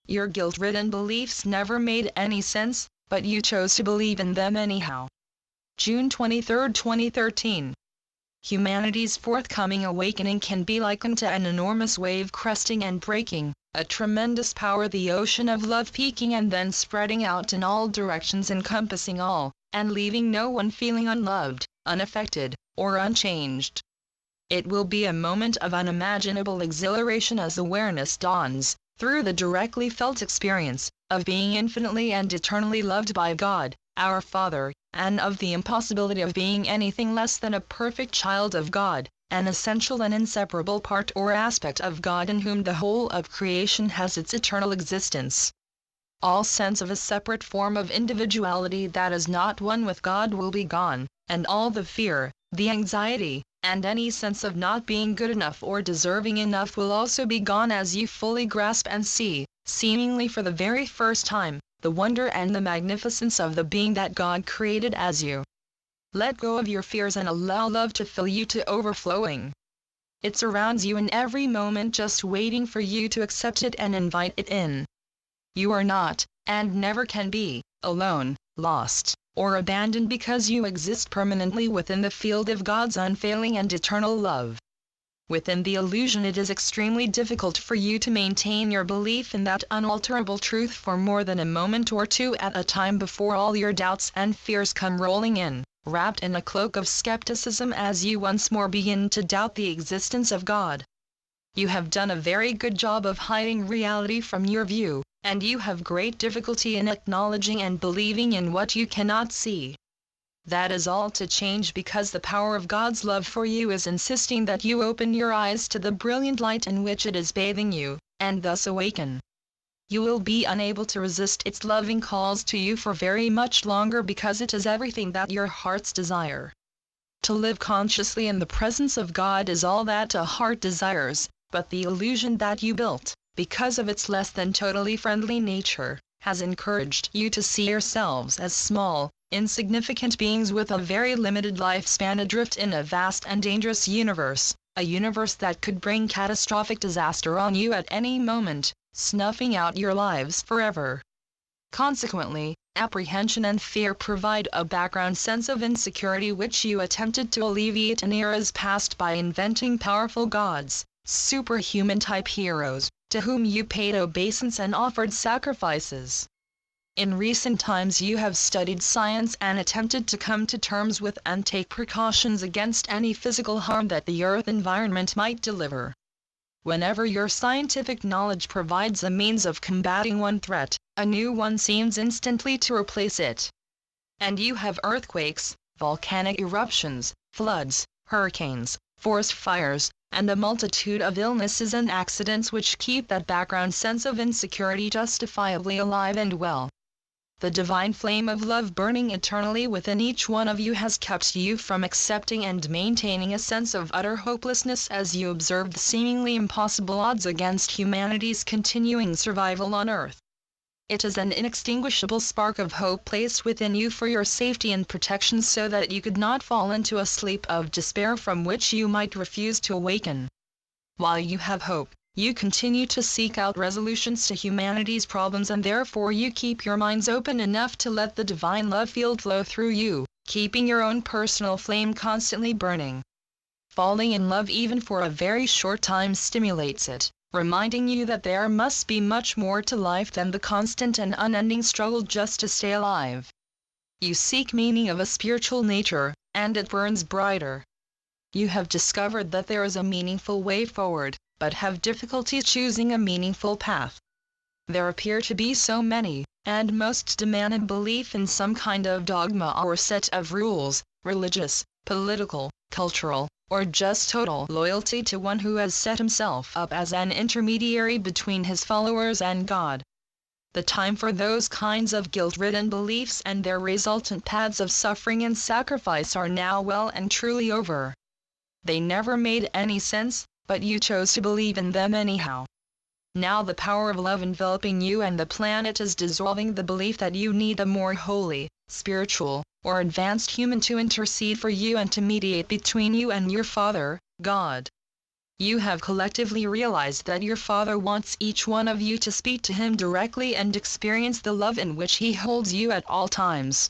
Your guilt-ridden beliefs never made any sense, but you chose to believe in them anyhow. June 23, 2013. Humanity's forthcoming awakening can be likened to an enormous wave cresting and breaking, a tremendous power, the ocean of love peaking and then spreading out in all directions, encompassing all, and leaving no one feeling unloved, unaffected, or unchanged. It will be a moment of unimaginable exhilaration as awareness dawns, through the directly felt experience, of being infinitely and eternally loved by God, our Father, and of the impossibility of being anything less than a perfect child of God, an essential and inseparable part or aspect of God in whom the whole of creation has its eternal existence. All sense of a separate form of individuality that is not one with God will be gone, and all the fear, the anxiety, and any sense of not being good enough or deserving enough will also be gone as you fully grasp and see, seemingly for the very first time, the wonder and the magnificence of the being that God created as you. Let go of your fears and allow love to fill you to overflowing. It surrounds you in every moment, just waiting for you to accept it and invite it in. You are not, and never can be, alone, lost, or abandoned, because you exist permanently within the field of God's unfailing and eternal love. Within the illusion, it is extremely difficult for you to maintain your belief in that unalterable truth for more than a moment or two at a time before all your doubts and fears come rolling in, wrapped in a cloak of skepticism as you once more begin to doubt the existence of God. You have done a very good job of hiding reality from your view, and you have great difficulty in acknowledging and believing in what you cannot see. That is all to change, because the power of God's love for you is insisting that you open your eyes to the brilliant light in which it is bathing you, and thus awaken. You will be unable to resist its loving calls to you for very much longer, because it is everything that your hearts desire. To live consciously in the presence of God is all that a heart desires, but the illusion that you built, because of its less than totally friendly nature, has encouraged you to see yourselves as small, insignificant beings with a very limited lifespan, adrift in a vast and dangerous universe, a universe that could bring catastrophic disaster on you at any moment, snuffing out your lives forever. Consequently, apprehension and fear provide a background sense of insecurity which you attempted to alleviate in eras past by inventing powerful gods, superhuman-type heroes, to whom you paid obeisance and offered sacrifices. In recent times you have studied science and attempted to come to terms with and take precautions against any physical harm that the Earth environment might deliver. Whenever your scientific knowledge provides a means of combating one threat, a new one seems instantly to replace it. And you have earthquakes, volcanic eruptions, floods, hurricanes, forest fires, and a multitude of illnesses and accidents which keep that background sense of insecurity justifiably alive and well. The divine flame of love burning eternally within each one of you has kept you from accepting and maintaining a sense of utter hopelessness as you observe the seemingly impossible odds against humanity's continuing survival on Earth. It is an inextinguishable spark of hope placed within you for your safety and protection, so that you could not fall into a sleep of despair from which you might refuse to awaken. While you have hope, you continue to seek out resolutions to humanity's problems, and therefore you keep your minds open enough to let the divine love field flow through you, keeping your own personal flame constantly burning. Falling in love even for a very short time stimulates it, reminding you that there must be much more to life than the constant and unending struggle just to stay alive. You seek meaning of a spiritual nature, and it burns brighter. You have discovered that there is a meaningful way forward, but have difficulty choosing a meaningful path. There appear to be so many, and most demand a belief in some kind of dogma or set of rules, religious, political, cultural, or just total loyalty to one who has set himself up as an intermediary between his followers and God. The time for those kinds of guilt-ridden beliefs and their resultant paths of suffering and sacrifice are now well and truly over. They never made any sense, but you chose to believe in them anyhow. Now the power of love enveloping you and the planet is dissolving the belief that you need a more holy, spiritual, or advanced human to intercede for you and to mediate between you and your Father, God. You have collectively realized that your Father wants each one of you to speak to Him directly and experience the love in which He holds you at all times.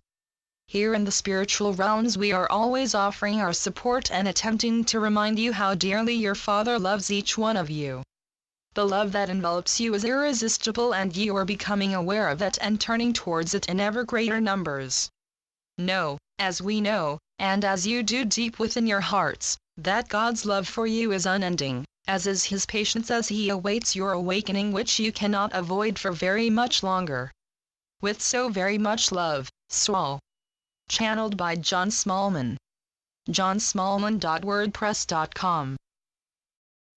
Here in the spiritual realms we are always offering our support and attempting to remind you how dearly your Father loves each one of you. The love that envelops you is irresistible, and you are becoming aware of it and turning towards it in ever greater numbers. Know, as we know, and as you do deep within your hearts, that God's love for you is unending, as is His patience as He awaits your awakening, which you cannot avoid for very much longer. With so very much love, Saul. Channeled by John Smallman. johnsmallman.wordpress.com